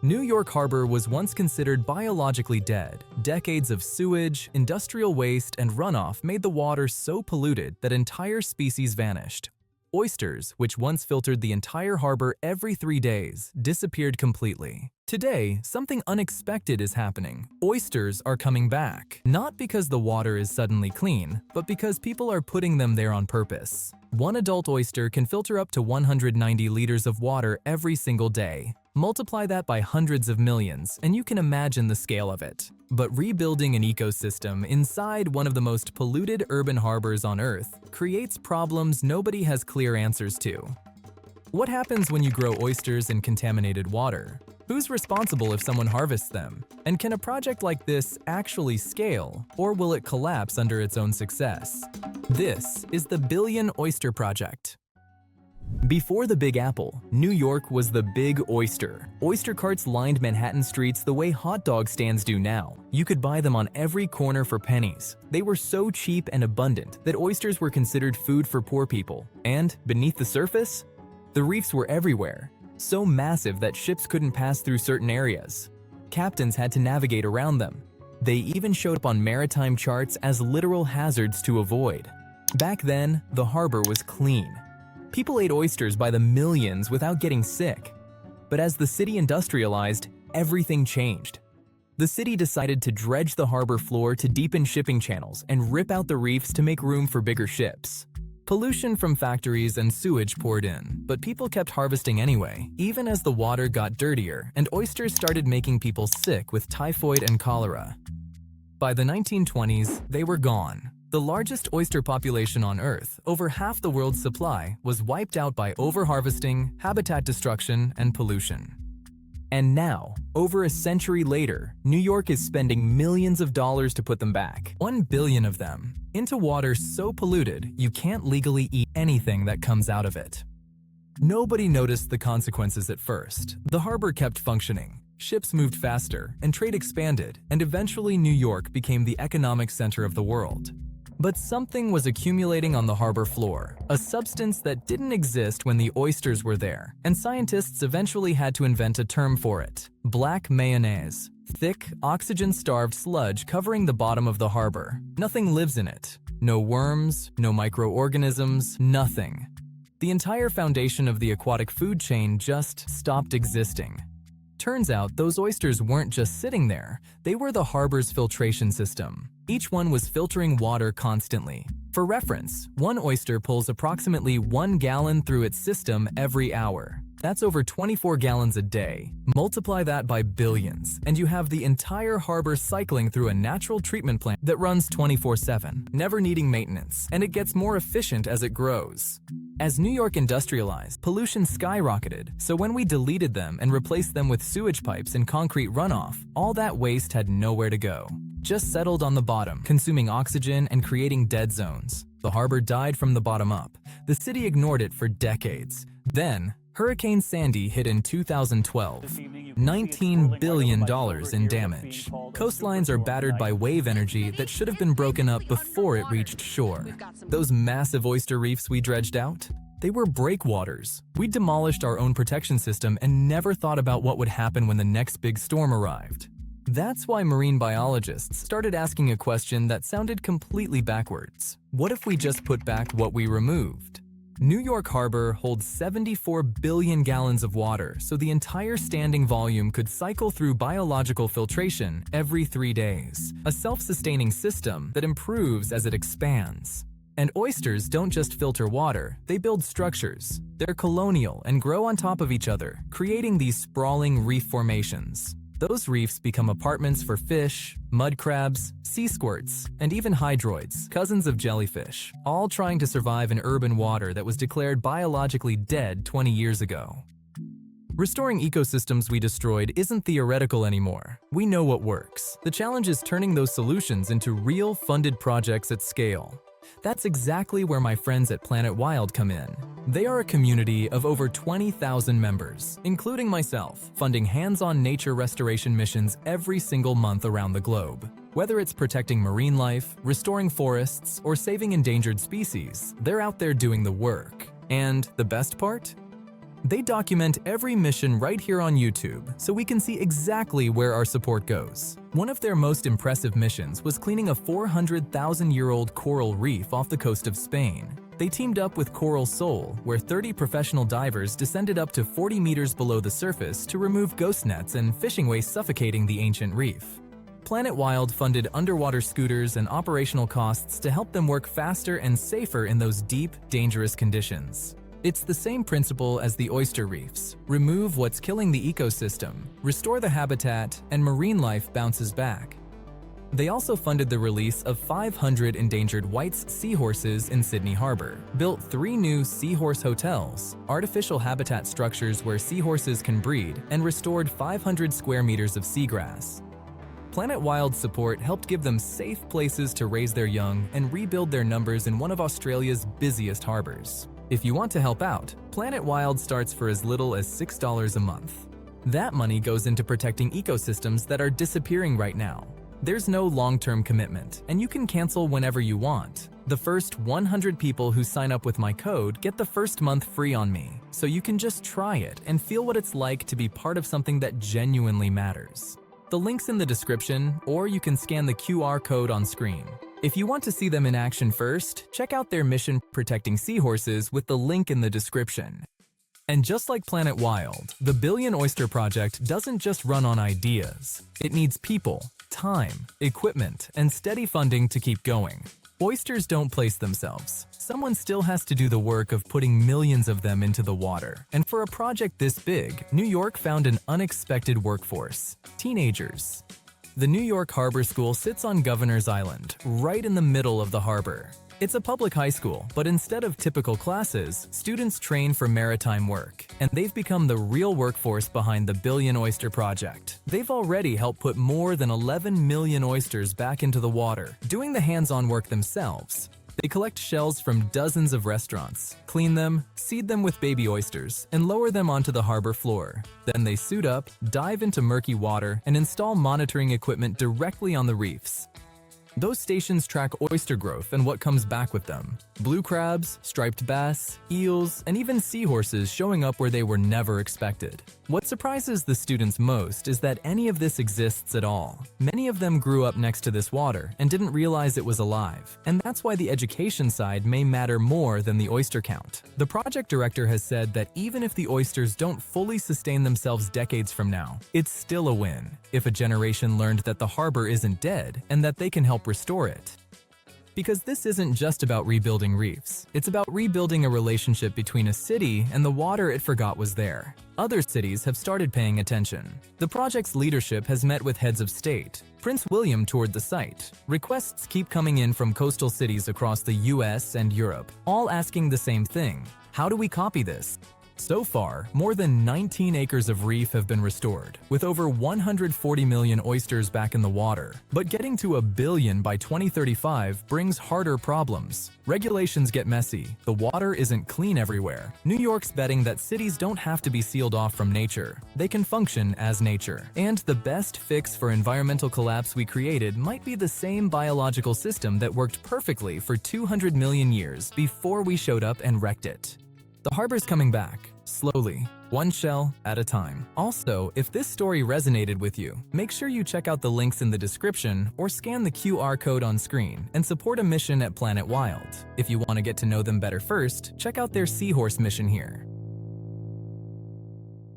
New York Harbor was once considered biologically dead. Decades of sewage, industrial waste, and runoff made the water so polluted that entire species vanished. Oysters, which once filtered the entire harbor every 3 days, disappeared completely. Today, something unexpected is happening. Oysters are coming back. Not because the water is suddenly clean, but because people are putting them there on purpose. One adult oyster can filter up to 190 liters of water every single day. Multiply that by hundreds of millions, and you can imagine the scale of it. But rebuilding an ecosystem inside one of the most polluted urban harbors on Earth creates problems nobody has clear answers to. What happens when you grow oysters in contaminated water? Who's responsible if someone harvests them? And can a project like this actually scale, or will it collapse under its own success? This is the Billion Oyster Project. Before the Big Apple, New York was the Big Oyster. Oyster carts lined Manhattan streets the way hot dog stands do now. You could buy them on every corner for pennies. They were so cheap and abundant that oysters were considered food for poor people. And beneath the surface, the reefs were everywhere, so massive that ships couldn't pass through certain areas. Captains had to navigate around them. They even showed up on maritime charts as literal hazards to avoid. Back then, the harbor was clean. People ate oysters by the millions without getting sick. But as the city industrialized, everything changed. The city decided to dredge the harbor floor to deepen shipping channels and rip out the reefs to make room for bigger ships. Pollution from factories and sewage poured in, but people kept harvesting anyway, even as the water got dirtier and oysters started making people sick with typhoid and cholera. By the 1920s, they were gone. The largest oyster population on Earth, over half the world's supply, was wiped out by overharvesting, habitat destruction, and pollution. And now, over a century later, New York is spending millions of dollars to put them back, 1 billion of them, into water so polluted you can't legally eat anything that comes out of it. Nobody noticed the consequences at first. The harbor kept functioning. Ships moved faster, and trade expanded, and eventually New York became the economic center of the world. But something was accumulating on the harbor floor, a substance that didn't exist when the oysters were there, and scientists eventually had to invent a term for it: black mayonnaise. Thick, oxygen-starved sludge covering the bottom of the harbor. Nothing lives in it. No worms, no microorganisms, nothing. The entire foundation of the aquatic food chain just stopped existing. Turns out those oysters weren't just sitting there, they were the harbor's filtration system. Each one was filtering water constantly. For reference, one oyster pulls approximately 1 gallon through its system every hour. That's over 24 gallons a day. Multiply that by billions, and you have the entire harbor cycling through a natural treatment plant that runs 24/7, never needing maintenance, and it gets more efficient as it grows. As New York industrialized, pollution skyrocketed, so when we deleted them and replaced them with sewage pipes and concrete runoff, all that waste had nowhere to go. Just settled on the bottom, consuming oxygen and creating dead zones. The harbor died from the bottom up. The city ignored it for decades. Then, Hurricane Sandy hit in 2012. $19 billion in damage. Coastlines are battered by wave energy that should have been broken up before it reached shore. Those massive oyster reefs we dredged out? They were breakwaters. We demolished our own protection system and never thought about what would happen when the next big storm arrived. That's why marine biologists started asking a question that sounded completely backwards. What if we just put back what we removed? New York Harbor holds 74 billion gallons of water, so the entire standing volume could cycle through biological filtration every 3 days, a self-sustaining system that improves as it expands. And oysters don't just filter water, they build structures. They're colonial and grow on top of each other, creating these sprawling reef formations. Those reefs become apartments for fish, mud crabs, sea squirts, and even hydroids, cousins of jellyfish, all trying to survive in urban water that was declared biologically dead 20 years ago. Restoring ecosystems we destroyed isn't theoretical anymore. We know what works. The challenge is turning those solutions into real, funded projects at scale. That's exactly where my friends at Planet Wild come in. They are a community of over 20,000 members, including myself, funding hands-on nature restoration missions every single month around the globe. Whether it's protecting marine life, restoring forests, or saving endangered species, they're out there doing the work. And the best part? They document every mission right here on YouTube, so we can see exactly where our support goes. One of their most impressive missions was cleaning a 400,000-year-old coral reef off the coast of Spain. They teamed up with Coral Sol, where 30 professional divers descended up to 40 meters below the surface to remove ghost nets and fishing waste suffocating the ancient reef. Planet Wild funded underwater scooters and operational costs to help them work faster and safer in those deep, dangerous conditions. It's the same principle as the oyster reefs. Remove what's killing the ecosystem, restore the habitat, and marine life bounces back. They also funded the release of 500 endangered white's seahorses in Sydney Harbor, built 3 new seahorse hotels, artificial habitat structures where seahorses can breed, and restored 500 square meters of seagrass. Planet Wild's support helped give them safe places to raise their young and rebuild their numbers in one of Australia's busiest harbors. If you want to help out, Planet Wild starts for as little as $6 a month. That money goes into protecting ecosystems that are disappearing right now. There's no long-term commitment, and you can cancel whenever you want. The first 100 people who sign up with my code get the first month free on me, so you can just try it and feel what it's like to be part of something that genuinely matters. The link's in the description, or you can scan the QR code on screen. If you want to see them in action first, check out their mission protecting seahorses with the link in the description. And just like Planet Wild, the Billion Oyster Project doesn't just run on ideas. It needs people, time, equipment, and steady funding to keep going. Oysters don't place themselves. Someone still has to do the work of putting millions of them into the water. And for a project this big, New York found an unexpected workforce: teenagers. The New York Harbor School sits on Governor's Island, right in the middle of the harbor. It's a public high school, but instead of typical classes, students train for maritime work, and they've become the real workforce behind the Billion Oyster Project. They've already helped put more than 11 million oysters back into the water, doing the hands-on work themselves. They collect shells from dozens of restaurants, clean them, seed them with baby oysters, and lower them onto the harbor floor. Then they suit up, dive into murky water, and install monitoring equipment directly on the reefs. Those stations track oyster growth and what comes back with them. Blue crabs, striped bass, eels, and even seahorses showing up where they were never expected. What surprises the students most is that any of this exists at all. Many of them grew up next to this water and didn't realize it was alive, and that's why the education side may matter more than the oyster count. The project director has said that even if the oysters don't fully sustain themselves decades from now, it's still a win if a generation learned that the harbor isn't dead and that they can help restore it. Because this isn't just about rebuilding reefs, it's about rebuilding a relationship between a city and the water it forgot was there. Other cities have started paying attention. The project's leadership has met with heads of state. Prince William toured the site. Requests keep coming in from coastal cities across the US and Europe, all asking the same thing: how do we copy this? So far, more than 19 acres of reef have been restored, with over 140 million oysters back in the water. But getting to 1 billion by 2035 brings harder problems. Regulations get messy, the water isn't clean everywhere. New York's betting that cities don't have to be sealed off from nature. They can function as nature. And the best fix for environmental collapse we created might be the same biological system that worked perfectly for 200 million years before we showed up and wrecked it. The harbor's coming back, slowly, one shell at a time. Also, if this story resonated with you, make sure you check out the links in the description or scan the QR code on screen and support a mission at Planet Wild. If you want to get to know them better first, check out their seahorse mission here.